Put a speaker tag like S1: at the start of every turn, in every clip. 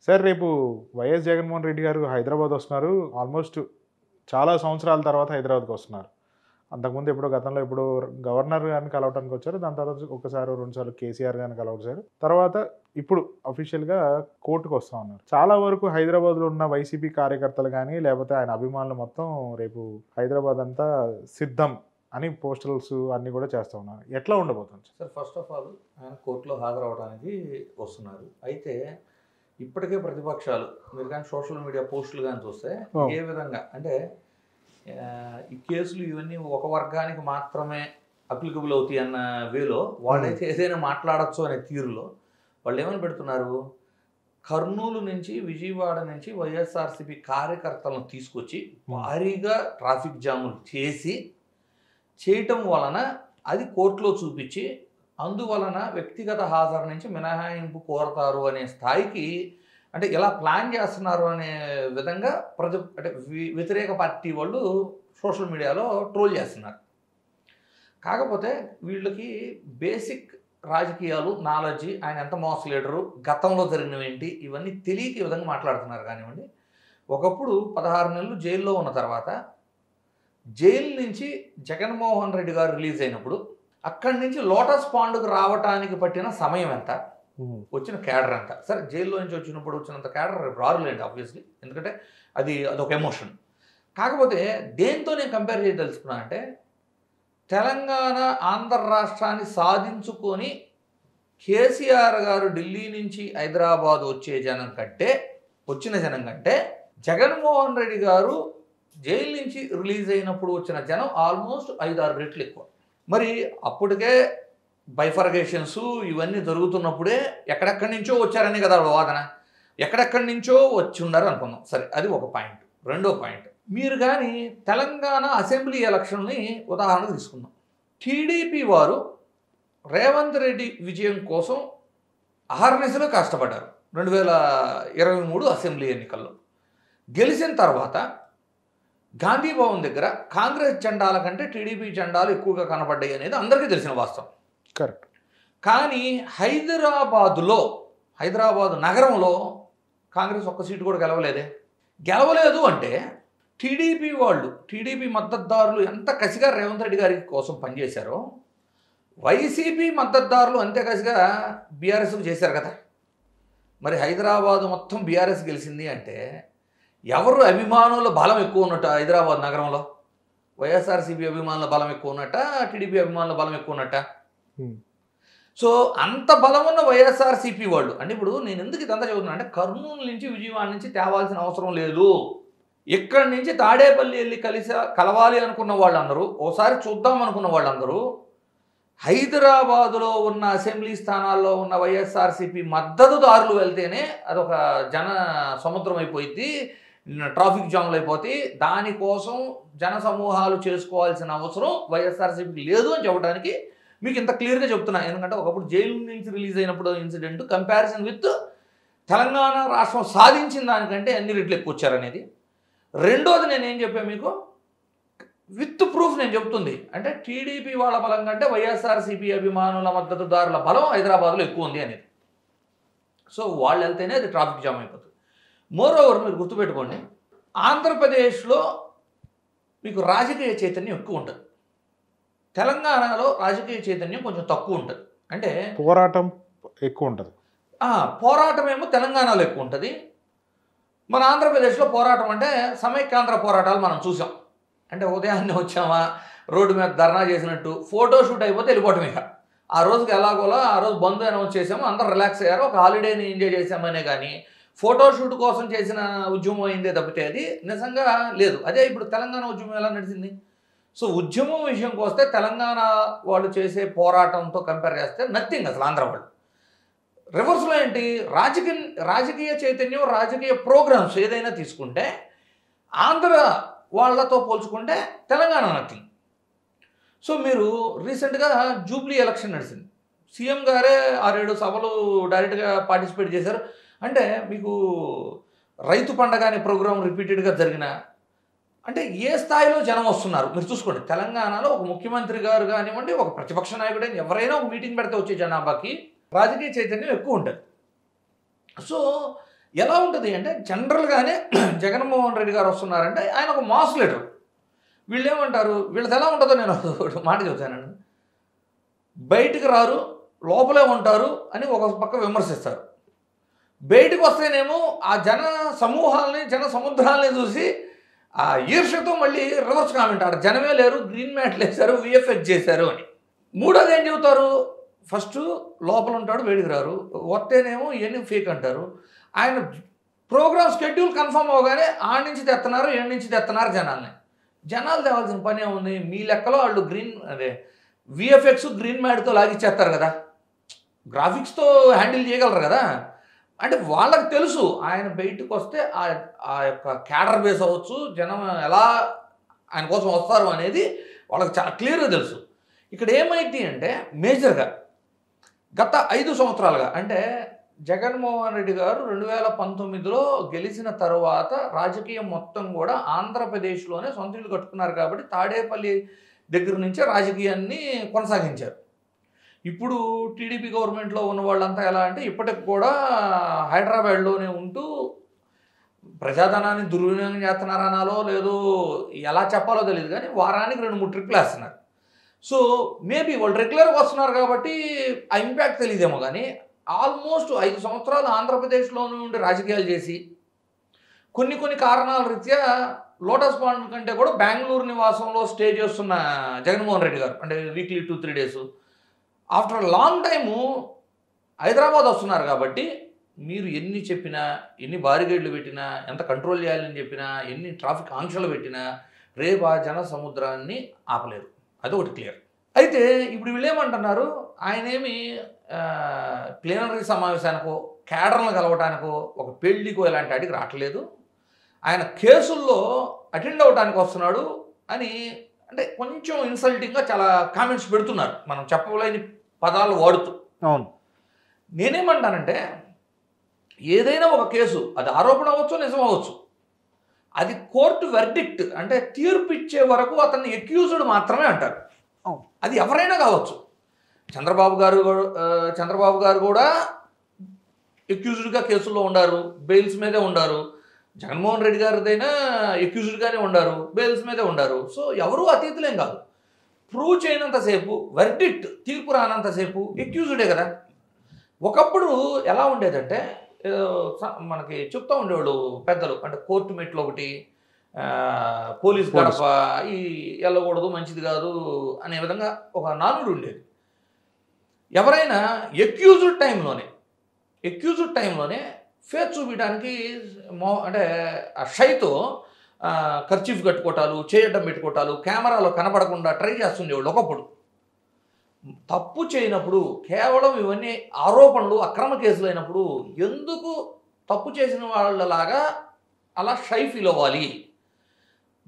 S1: Sir రేపు YS Jaganmohan Reddy గారు హైదరాబాద్ వస్తున్నారు. ఆల్మోస్ట్ చాలా సంవత్సరాల తర్వాత హైదరాబాద్‌కి వస్తున్నారు. అంతకుముందు ఎప్పుడో గతంలో ఎప్పుడో గవర్నర్ గారిని కలవటానికి వచ్చారు. దాని తర్వాత ఒకసారో, రెండు సార్లు కేసీఆర్ గారిని కలవసారు. తర్వాత ఇప్పుడు అఫీషియల్‌గా కోర్ట్‌కి వస్తా ఉన్నారు. చాలా వరకు హైదరాబాద్‌లో ఉన్న వైసీపీ కార్యకర్తలు గాని, లేపోతే ఆయన అభిమానులు మొత్తం రేపు హైదరాబాద్ అంతా సిద్ధం అని పోస్టర్స్ అన్నీ కూడా చేస్తా ఉన్నారు. ఎట్లా ఉండబోతుంది sir?
S2: Sir first of all ఆయన కోర్టులో హాజరవడానికి వస్తున్నారు. అయితే ఇప్పటికే ప్రతిపక్షాలు మీరు కానీ సోషల్ మీడియా పోస్టులు కానీ చూస్తే ఏ విధంగా అంటే ఈ కేసులు ఇవన్నీ ఒక వర్గానికి మాత్రమే అప్లికబుల్ అవుతాయి అన్న వేలో వాళ్ళైతే ఏదైనా మాట్లాడచ్చు అనే తీరులో వాళ్ళు ఏమని పెడుతున్నారు, కర్నూలు నుంచి విజయవాడ నుంచి వైఎస్ఆర్సీపీ కార్యకర్తలను తీసుకొచ్చి భారీగా ట్రాఫిక్ జాములు చేయటం వలన అది కోర్టులో చూపించి అందువలన వ్యక్తిగత హాజరు నుంచి మినహాయింపు కోరతారు అనే స్థాయికి అంటే ఇలా ప్లాన్ చేస్తున్నారు అనే విధంగా అంటే వ్యతిరేక పార్టీ వాళ్ళు సోషల్ మీడియాలో ట్రోల్ చేస్తున్నారు. కాకపోతే వీళ్ళకి బేసిక్ రాజకీయాలు నాలెడ్జి, ఆయన ఎంత మోస్ లీడరు, గతంలో జరిగినవేంటి ఇవన్నీ తెలియక ఈ విధంగా మాట్లాడుతున్నారు. కానివ్వండి, ఒకప్పుడు 16 నెలలు జైల్లో ఉన్న తర్వాత జైలు నుంచి జగన్మోహన్ రెడ్డి గారు రిలీజ్ అయినప్పుడు అక్కడి నుంచి లోటస్ పాండ్కు రావటానికి పట్టిన సమయం ఎంత, వచ్చిన క్యాడర్ ఎంత. సరే జైల్లో నుంచి వచ్చినప్పుడు వచ్చినంత క్యాడర్ రేపు రారులేండి ఆబ్వియస్లీ, ఎందుకంటే అదొక ఎమోషన్. కాకపోతే దేంతో నేను కంపేర్ చేయదలుచుకున్నా అంటే తెలంగాణ ఆంధ్ర రాష్ట్రాన్ని సాధించుకొని కేసీఆర్ గారు ఢిల్లీ నుంచి హైదరాబాద్ వచ్చిన జనం కంటే జగన్మోహన్ రెడ్డి గారు జైలు నుంచి రిలీజ్ అయినప్పుడు వచ్చిన జనం ఆల్మోస్ట్ 5-6 రెట్లు ఎక్కువ. మరి అప్పటికే బైఫర్గేషన్స్ ఇవన్నీ జరుగుతున్నప్పుడే ఎక్కడెక్కడి నుంచో వచ్చారని కదా వాదన, ఎక్కడెక్కడి నుంచో వచ్చి ఉన్నారు అనుకుందాం. సరే అది ఒక పాయింట్. రెండో పాయింట్, మీరు కానీ తెలంగాణ అసెంబ్లీ ఎలక్షన్ని ఉదాహరణకు తీసుకుందాం. టీడీపీ వారు రేవంత్ రెడ్డి విజయం కోసం అహర్నిశలో కష్టపడ్డారు. 2023 అసెంబ్లీ ఎన్నికల్లో గెలిచిన తర్వాత గాంధీ భవన్ దగ్గర కాంగ్రెస్ జెండాల కంటే టీడీపీ జెండాలు ఎక్కువగా కనబడ్డాయి అనేది అందరికీ తెలిసిన వాస్తవం.
S1: కరెక్ట్.
S2: కానీ హైదరాబాదు నగరంలో కాంగ్రెస్ ఒక్క సీటు కూడా గెలవలేదు అంటే టీడీపీ మద్దతుదారులు ఎంత కసిగా రేవంత్ రెడ్డి గారి కోసం పనిచేశారో వైసీపీ మద్దతుదారులు అంతే కసిగా బీఆర్ఎస్కు చేశారు కదా. మరి హైదరాబాదు మొత్తం బీఆర్ఎస్ గెలిచింది అంటే ఎవరు అభిమానుల బలం ఎక్కువ ఉన్నట్ట హైదరాబాద్ నగరంలో? వైఎస్ఆర్సీపీ అభిమానుల బలం ఎక్కువ ఉన్నట్ట, టీడీపీ అభిమానుల బలం ఎక్కువ ఉన్నట్ట? సో అంత బలం ఉన్న వైఎస్ఆర్సీపీ వాళ్ళు అంటే ఇప్పుడు నేను ఎందుకు ఇదంతా చదువుతున్నా అంటే కర్నూలు నుంచి విజయవాడ నుంచి తేవాల్సిన అవసరం లేదు. ఇక్కడి నుంచి తాడేపల్లి వెళ్ళి కలవాలి అనుకున్న వాళ్ళందరూ, ఓసారి చూద్దాం అనుకున్న వాళ్ళందరూ హైదరాబాదులో ఉన్న అసెంబ్లీ స్థానాల్లో ఉన్న వైఎస్ఆర్సీపీ మద్దతుదారులు వెళ్తేనే అదొక జన సముద్రం అయిపోయింది, ట్రాఫిక్ జామ్లు అయిపోతాయి. దానికోసం జన సమూహాలు చేసుకోవాల్సిన అవసరం వైఎస్ఆర్సీపీకి లేదు అని చెప్పడానికి మీకు ఇంత క్లియర్గా చెప్తున్నా. ఎందుకంటే ఒకప్పుడు జైలు నుంచి రిలీజ్ అయినప్పుడు ఇన్సిడెంట్ కంపారిజన్ విత్ తెలంగాణ రాష్ట్రం సాధించిన దానికంటే అన్ని రెట్లు ఎక్కువ వచ్చారనేది. రెండోది నేనేం చెప్పాను మీకు, విత్ ప్రూఫ్ నేను చెప్తుంది అంటే టీడీపీ వాళ్ళ బలం కంటే వైఎస్ఆర్సీపీ అభిమానుల మద్దతుదారుల బలం హైదరాబాద్లో ఎక్కువ ఉంది అనేది. సో వాళ్ళు వెళ్తేనే అది ట్రాఫిక్ జామ్ అయిపోతుంది. మోరోవర్ మీరు గుర్తుపెట్టుకోండి, ఆంధ్రప్రదేశ్లో మీకు రాజకీయ చైతన్యం ఎక్కువ ఉంటుంది, తెలంగాణలో రాజకీయ చైతన్యం కొంచెం తక్కువ ఉంటుంది. అంటే
S1: పోరాటం ఎక్కువ ఉంటుంది.
S2: పోరాటం ఏమో తెలంగాణలో ఎక్కువ ఉంటుంది. మన ఆంధ్రప్రదేశ్లో పోరాటం అంటే సమైక్యాంధ్ర పోరాటాలు మనం చూసాం. అంటే ఉదయాన్నే వచ్చామా, రోడ్డు మీద ధర్నా చేసినట్టు ఫోటోషూట్ అయిపోతే వెళ్ళిపోవటం. ఇక ఆ రోజుకి ఎలాగోలా ఆ రోజు బంద్ అనౌన్స్ చేసాము, అందరూ రిలాక్స్ అయ్యారు, ఒక హాలిడేని ఎంజాయ్ చేసామనే కానీ ఫోటోషూట్ కోసం చేసిన ఉద్యమం అయిందే తప్పితే అది నిజంగా లేదు. అదే ఇప్పుడు తెలంగాణ ఉద్యమం ఎలా నడిచింది? సో ఉద్యమం విషయంకి వస్తే తెలంగాణ వాళ్ళు చేసే పోరాటంతో కంపేర్ చేస్తే నథింగ్ అసలు. ఆంధ్ర వాళ్ళు రివర్స్లో ఏంటి, రాజకీయ చైతన్యం, రాజకీయ ప్రోగ్రామ్స్ ఏదైనా తీసుకుంటే ఆంధ్ర వాళ్ళతో పోల్చుకుంటే తెలంగాణ నథింగ్. సో మీరు రీసెంట్గా జూబ్లీ ఎలక్షన్ నడిచింది, సీఎం గారే 6-7 సభలు డైరెక్ట్గా పార్టిసిపేట్ చేశారు. అంటే మీకు రైతు పండగ అనే ప్రోగ్రాం రిపీటెడ్గా జరిగిన అంటే ఏ స్థాయిలో జనం వస్తున్నారు మీరు చూసుకోండి. తెలంగాణలో ఒక ముఖ్యమంత్రి గారు కానివ్వండి, ఒక ప్రతిపక్ష నాయకుడైనా ఎవరైనా ఒక మీటింగ్ పెడితే వచ్చే జనాభాకి రాజకీయ చైతన్యం ఎక్కువ ఉంటుంది. సో ఎలా ఉంటుంది అంటే జనరల్గానే జగన్మోహన్ రెడ్డి గారు వస్తున్నారంటే ఆయన ఒక మాస్ లీడర్. వీళ్ళు ఏమంటారు, వీళ్ళది ఎలా ఉంటుందో నేను ఒక మాట చెబుతానండి. బయటికి రారు, లోపలే ఉంటారు అని ఒక పక్క విమర్శిస్తారు. బయటకు వస్తేనేమో ఆ జన సమూహాలని, జన సముద్రాలని చూసి ఆ ఈర్ష్యతో మళ్ళీ రివర్స్ కామెంట్ ఆడ జనమే లేరు, గ్రీన్ మ్యాట్లు వేశారు, విఎఫ్ఎక్స్ చేశారు అని. మూడోది ఏం చెబుతారు, ఫస్ట్ లోపల ఉంటాడు, వేడికి రారు, వస్తేనేమో ఇవన్నీ ఫేక్ అంటారు. ఆయన ప్రోగ్రామ్ షెడ్యూల్ కన్ఫర్మ్ అవగానే ఆడ నుంచి తెస్తున్నారు, ఏడు నుంచి తెస్తున్నారు జనాల్ని. జనాలు తేవాల్సిన పని ఏముంది, మీ లెక్కలో వాళ్ళు విఎఫ్ఎక్స్ గ్రీన్ మ్యాట్తో లాగిచ్చేస్తారు కదా, గ్రాఫిక్స్తో హ్యాండిల్ చేయగలరు కదా. అంటే వాళ్ళకి తెలుసు ఆయన బయటకు వస్తే ఆ యొక్క క్యాడర్ బేస్ అవ్వచ్చు, జనం ఎలా ఆయన కోసం వస్తారు అనేది వాళ్ళకి చాలా క్లియర్గా తెలుసు. ఇక్కడ ఏమైంది అంటే మేజర్గా గత 5 సంవత్సరాలుగా, అంటే జగన్మోహన్ రెడ్డి గారు 2019లో గెలిచిన తర్వాత రాజకీయం మొత్తం కూడా ఆంధ్రప్రదేశ్లోనే సొంత ఇల్లు కట్టుకున్నారు కాబట్టి తాడేపల్లి దగ్గర నుంచే రాజకీయాన్ని కొనసాగించారు. ఇప్పుడు టీడీపీ గవర్నమెంట్లో ఉన్న వాళ్ళంతా ఎలా అంటే ఇప్పటికి కూడా హైదరాబాద్లోనే ఉంటూ ప్రజాధనాన్ని దుర్వినియోగం చేస్తున్నారనాలో లేదో ఎలా చెప్పాలో తెలియదు, కానీ వారానికి 2-3 ట్రిప్లు వేస్తున్నారు. సో మేబీ వాళ్ళు రెగ్యులర్గా వస్తున్నారు కాబట్టి ఆ ఇంపాక్ట్ తెలియదేమో, కానీ ఆల్మోస్ట్ 5 సంవత్సరాలు ఆంధ్రప్రదేశ్లోనే ఉండి రాజకీయాలు చేసి కొన్ని కారణాల రీత్యా లోటస్ పాండ్ కంటే కూడా బెంగళూరు నివాసంలో స్టే చేస్తున్న జగన్మోహన్ రెడ్డి గారు, అంటే weekly 2-3 days after long time Hyderabad వస్తున్నారు కాబట్టి మీరు ఎన్ని చెప్పినా, ఎన్ని బారిగేడ్లు పెట్టినా, ఎంత కంట్రోల్ చేయాలని చెప్పినా, ఎన్ని ట్రాఫిక్ ఆంక్షలు పెట్టినా రేపు ఆ జన సముద్రాన్ని ఆపలేరు. అదొకటి క్లియర్. అయితే ఇప్పుడు వీళ్ళు ఏమంటున్నారు, ఆయనేమి ప్లీనరీ సమావేశానికో, క్యాడర్లను కలవటానికో, ఒక పెళ్లికో ఇలాంటి వాటికి రావట్లేదు, ఆయన కేసుల్లో అటెండ్ అవ్వడానికి వస్తున్నాడు అని అంటే కొంచెం ఇన్సల్టింగ్గా చాలా కామెంట్స్ పెడుతున్నారు, మనం చెప్పలేని పదాలు వాడుతూ.
S1: అవును,
S2: నేనేమంటానంటే ఏదైనా ఒక కేసు అది ఆరోపణ అవ్వచ్చు, నిజం అవ్వచ్చు, అది కోర్టు వెర్డిక్ట్ అంటే తీర్పు ఇచ్చే వరకు అతన్ని ఎక్యూజ్డ్ మాత్రమే అంటారు. అది ఎవరైనా కావచ్చు. చంద్రబాబు గారు కూడా ఎక్యూజ్డ్గా కేసుల్లో ఉండారు, బెయిల్స్ మీదే ఉండారు. జగన్మోహన్ రెడ్డి గారిదైనా ఎక్యూజ్డ్గానే ఉండారు, బెయిల్స్ మీదే ఉండారు. సో ఎవరూ అతీతులేం కాదు. ప్రూవ్ చేయనంతసేపు, వెర్డిక్ట్ తీర్పు రానంతసేపు ఎక్యూజ్డే కదా. ఒకప్పుడు ఎలా ఉండేదంటే మనకి చెప్తూ ఉండేవాళ్ళు పెద్దలు, అంటే కోర్టు మెట్లు ఒకటి, పోలీస్ గడప ఈ వెళ్ళకూడదు, మంచిది కాదు అనే విధంగా ఒక నానుడు ఉండేది. ఎవరైనా ఎక్యూజ్డ్ టైంలోనే ఫేస్ చూపించడానికి అంటే ఆ షైతో ఖర్చీఫ్ కట్టుకోవటాలు, చేయడం పెట్టుకోవటాలు, కెమెరాలో కనపడకుండా ట్రై చేస్తుండేవాళ్ళు ఒకప్పుడు. తప్పు చేయనప్పుడు కేవలం ఇవన్నీ ఆరోపణలు, అక్రమ కేసులు అయినప్పుడు ఎందుకు తప్పు చేసిన వాళ్ళలాగా అలా షై ఫీల్ అవ్వాలి?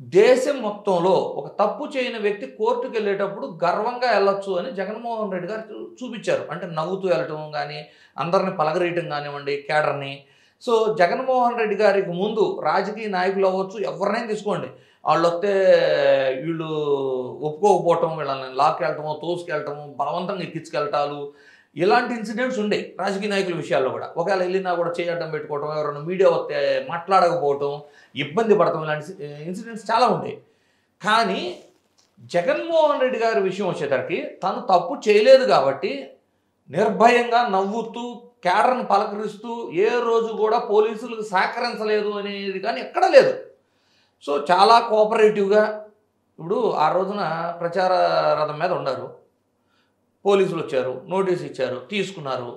S2: దేశం మొత్తంలో ఒక తప్పు చేయని వ్యక్తి కోర్టుకు వెళ్ళేటప్పుడు గర్వంగా వెళ్ళొచ్చు అని జగన్మోహన్ రెడ్డి గారు చూపించారు. అంటే నవ్వుతూ వెళ్ళటం కానీ, అందరిని పలకరీయటం కానివ్వండి, కేడర్ని. సో జగన్మోహన్ రెడ్డి గారికి ముందు రాజకీయ నాయకులు అవ్వచ్చు, ఎవరినైనా తీసుకోండి, వాళ్ళు వస్తే వీళ్ళు ఒప్పుకోకపోవటం, వీళ్ళని లాక్కెళ్ళటము, తోసుకెళ్ళటము, బలవంతంగా ఎక్కించుకెళ్ళటాలు, ఇలాంటి ఇన్సిడెంట్స్ ఉండే రాజకీయ నాయకుల విషయాల్లో కూడా. ఒకవేళ వెళ్ళినా కూడా చేయడం పెట్టుకోవటం, ఎవరైనా మీడియా వస్తే మాట్లాడకపోవటం, ఇబ్బంది పడటం, ఇలాంటి ఇన్సిడెంట్స్ చాలా ఉంటాయి. కానీ జగన్మోహన్ రెడ్డి గారి విషయం వచ్చేసరికి తను తప్పు చేయలేదు కాబట్టి నిర్భయంగా నవ్వుతూ కేడర్ని పలకరిస్తూ ఏ రోజు కూడా పోలీసులకు సహకరించలేదు అనేది కానీ ఎక్కడా లేదు. సో చాలా కోఆపరేటివ్గా ఇప్పుడు ఆ రోజున ప్రచార రథం మీద ఉన్నారు, పోలీసులు వచ్చారు, నోటీస్ ఇచ్చారు, తీసుకున్నారు,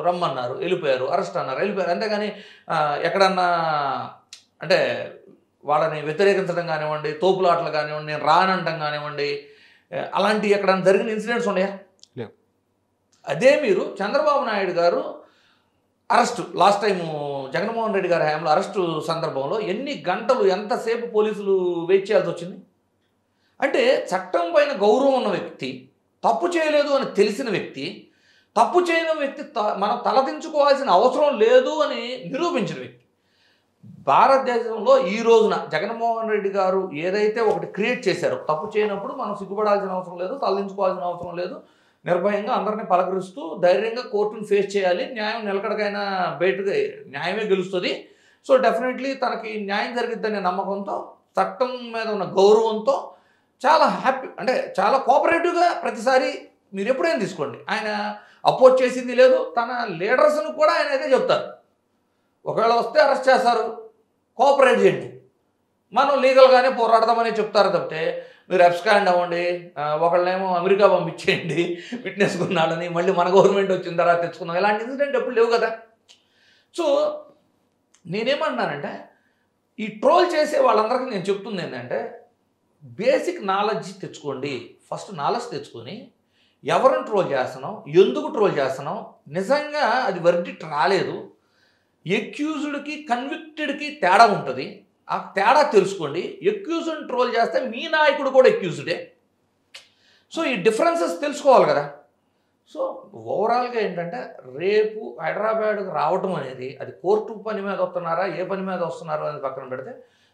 S2: రమ్మన్నారు, వెళ్ళిపోయారు, అరెస్ట్ అన్నారు, వెళ్ళిపోయారు. అంతేగాని ఎక్కడన్నా అంటే వాళ్ళని వ్యతిరేకించడం కానివ్వండి, తోపులాటలు కానివ్వండి, నేను రానంటం కానివ్వండి, అలాంటి ఎక్కడన్నా జరిగిన ఇన్సిడెంట్స్ ఉన్నాయా?
S1: లేవు.
S2: అదే మీరు చంద్రబాబు నాయుడు గారు arrest last time Jaganmohan Reddy గారి హయాంలో అరెస్టు సందర్భంలో ఎన్ని గంటలు ఎంతసేపు పోలీసులు వెయిట్ చేయాల్సి వచ్చింది? అంటే చట్టం పైన గౌరవం ఉన్న వ్యక్తి, తప్పు చేయలేదు అని తెలిసిన వ్యక్తి, తప్పు చేయని వ్యక్తి మనం తలదించుకోవాల్సిన అవసరం లేదు అని నిరూపించిన వ్యక్తి. భారతదేశంలో ఈ రోజున జగన్మోహన్ రెడ్డి గారు ఏదైతే ఒకటి క్రియేట్ చేశారో, తప్పు చేయనప్పుడు మనం సిగ్గుపడాల్సిన అవసరం లేదు, తలదించుకోవాల్సిన అవసరం లేదు, నిర్భయంగా అందరినీ పలకరిస్తూ ధైర్యంగా కోర్టును ఫేస్ చేయాలి, న్యాయం నిలకడకైనా బయటకు న్యాయమే గెలుస్తుంది. సో డెఫినెట్లీ తనకి న్యాయం జరిగిద్దనే నమ్మకంతో, చట్టం మీద ఉన్న గౌరవంతో చాలా హ్యాపీ, అంటే చాలా కోఆపరేటివ్గా ప్రతిసారి మీరు ఎప్పుడైనా తీసుకోండి, ఆయన అపోజ్ చేసింది లేదు. తన లీడర్స్ను కూడా ఆయన అయితే చెప్తారు, ఒకవేళ వస్తే అరెస్ట్ చేస్తారు, కోఆపరేట్ చేయండి, మనం లీగల్గానే పోరాడదామని చెప్తారు తప్పితే మీరు అబ్స్కాండ్ అవ్వండి, ఒకళ్ళేమో అమెరికా పంపించేయండి విట్నెస్ కొన్నాళ్ళని, మళ్ళీ మన గవర్నమెంట్ వచ్చిన తర్వాత తెచ్చుకుందాం, ఇలాంటి ఇన్సిడెంట్ ఎప్పుడు లేవు కదా. సో నేనేమన్నానంటే ఈ ట్రోల్ చేసే వాళ్ళందరికీ నేను చెప్తుంది ఏంటంటే బేసిక్ నాలెడ్జ్ తెచ్చుకోండి. ఫస్ట్ నాలెడ్జ్ తెచ్చుకొని ఎవరిని ట్రోల్ చేస్తున్నాం, ఎందుకు ట్రోల్ చేస్తున్నాం, నిజంగా అది వర్డిక్ట్ రాలేదు, ఎక్యూజ్డ్కి కన్విక్టెడ్కి తేడా ఉంటుంది, ఆ తేడా తెలుసుకోండి. ఎక్యూజ్డ్ని ట్రోల్ చేస్తే మీ నాయకుడు కూడా ఎక్యూజ్డే. సో ఈ డిఫరెన్సెస్ తెలుసుకోవాలి కదా. సో ఓవరాల్గా ఏంటంటే రేపు హైదరాబాద్కి రావటం అనేది అది కోర్టు పని మీద వస్తున్నారా, ఏ పని మీద వస్తున్నారో అనేది పక్కన పెడితే,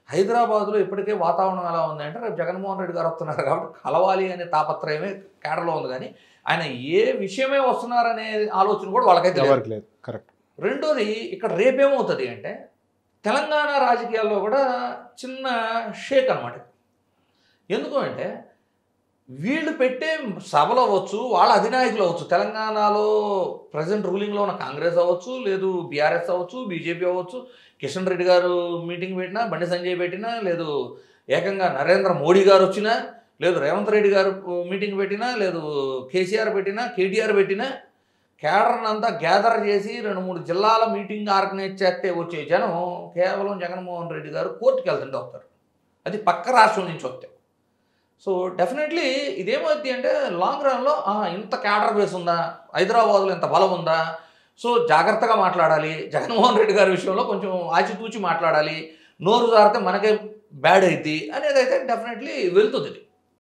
S2: హైదరాబాద్లో ఇప్పటికే వాతావరణం ఎలా ఉందంటే రేపు జగన్మోహన్ రెడ్డి గారు వస్తున్నారు కాబట్టి కలవాలి అనే తాపత్రయమే కేడర్లో ఉంది, కానీ ఆయన ఏ విషయమే వస్తున్నారనే ఆలోచన కూడా వాళ్ళకైతే
S1: లేదు. కరెక్ట్.
S2: రెండోది ఇక్కడ రేపేమవుతుంది అంటే తెలంగాణ రాజకీయాల్లో కూడా చిన్న షేక్ అనమాట. ఎందుకు అంటే వీళ్ళు పెట్టే సభలు అవ్వచ్చు, వాళ్ళ అధినాయకులు అవ్వచ్చు, తెలంగాణలో ప్రజెంట్ రూలింగ్లో ఉన్న కాంగ్రెస్ అవ్వచ్చు, లేదు బీఆర్ఎస్ అవ్వచ్చు, బీజేపీ అవ్వచ్చు, కిషన్ రెడ్డి గారు మీటింగ్ పెట్టినా, బండి సంజయ్ పెట్టినా, లేదు ఏకంగా నరేంద్ర మోడీ గారు వచ్చినా, లేదు రేవంత్ రెడ్డి గారు మీటింగ్ పెట్టినా, లేదు కేసీఆర్ పెట్టినా, కేటీఆర్ పెట్టినా, కేడర్ని అంతా గ్యాదర్ చేసి 2-3 జిల్లాల మీటింగ్ ఆర్గనైజ్ చేస్తే వచ్చే జనం కేవలం జగన్మోహన్ రెడ్డి గారు కోర్టుకు వెళ్తుంటే వస్తారు, అది పక్క రాష్ట్రం నుంచి వస్తే. సో డెఫినెట్లీ ఇదేమవుతుంది అంటే లాంగ్ రన్లో ఇంత క్యాడర్ బేస్ ఉందా, హైదరాబాద్లో ఇంత బలం ఉందా, సో జాగ్రత్తగా మాట్లాడాలి, జగన్మోహన్ రెడ్డి గారి విషయంలో కొంచెం ఆచితూచి మాట్లాడాలి, నోరు జారితే మనకే బ్యాడ్ అవుతుంది అనేది అయితే డెఫినెట్లీ వెళ్తుంది.